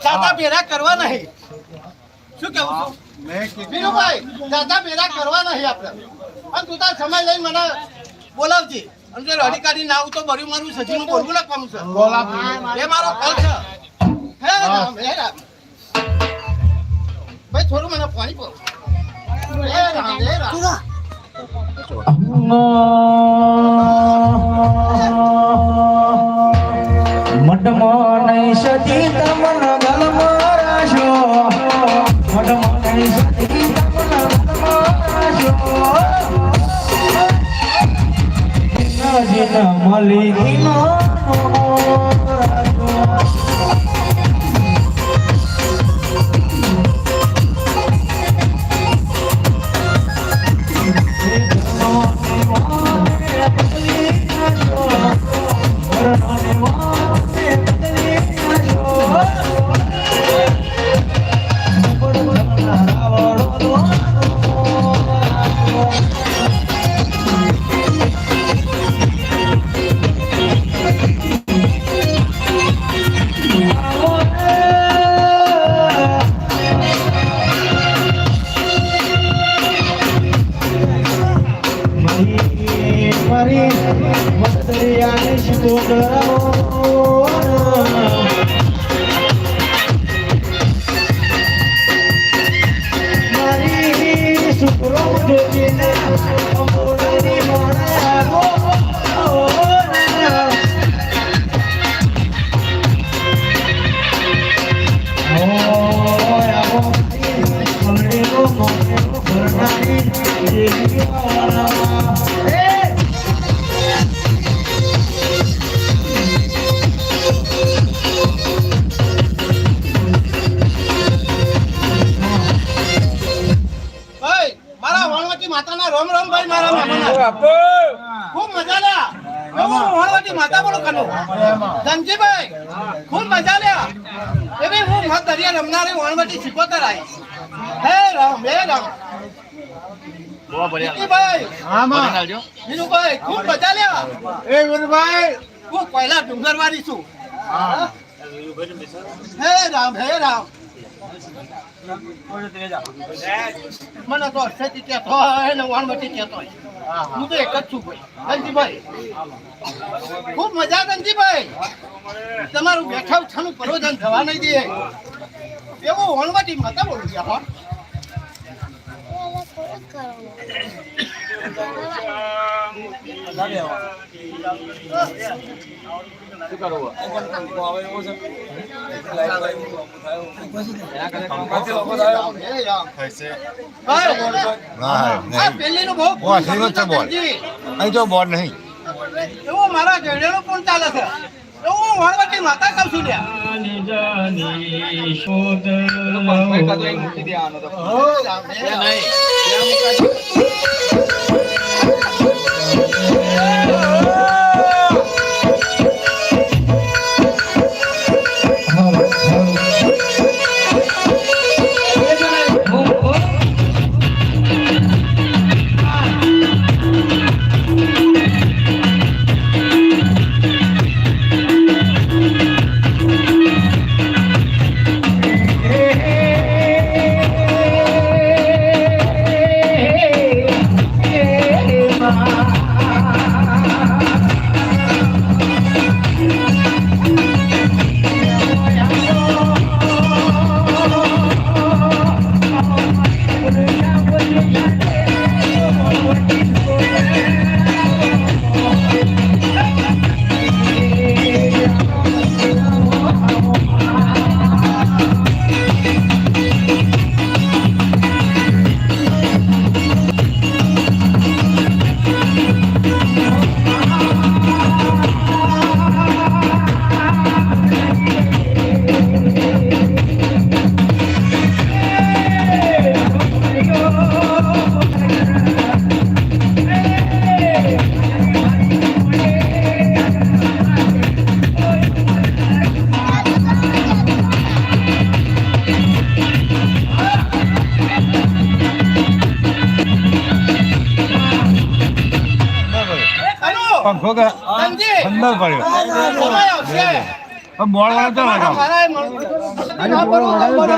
દાદા ભેરા કરવા નહીં. શું કેવું છું વિનુભાઈ? દાદા ભેરા કરવા નહીં આપણે. અને તું તાર સમય લઈને મને બોલાવજે. અને જો રડી કાઢી ના આવું તો બર્યું મારું સજીનું બોલવું લખવાનું છે. એ મારો ફળ છે. હે રામ હે રામ. ભાઈ થોડું મને પાણી પો. હે રામ હે રામ. મટમાં નહીં સતી તમન ગલમાં રાશો, મટમાં નહીં સતી તમન ગલમાં રાશો, જીના મલિકીનો ખૂબ મજા લ્યા. હું માતા બોલું કનું ધનજીભાઈ, ખૂબ મજા લ્યા. એવી હું મત દરિયા રમનારી વણવટી શીખોતર આવી. હે રામ હે રામ. વિનુભાઈ ખૂબ મજા લ્યા. એ વિનુભાઈ હું પહેલા ડુંગરવાળી છું. હે રામ હે રામ. મને તો અક્ષયથી કહેતો હોય ને વાણવટી કહેતો હોય. હું તો એક જ છું ભાઈ. ધનજીભાઈ ખૂબ મજા. ધનજીભાઈ તમારું બેઠા ઉઠાનું પરોજન થવા નહીં દે એવું વાણવટી માતા બોલું ગયા. એવું મારા ઘેડેલું પણ ચાલે છે. એવું વાણવટી માતા કહું છું. પંખો કે અંદર પડ્યો. મોડ વાળા તો મારા મળતું.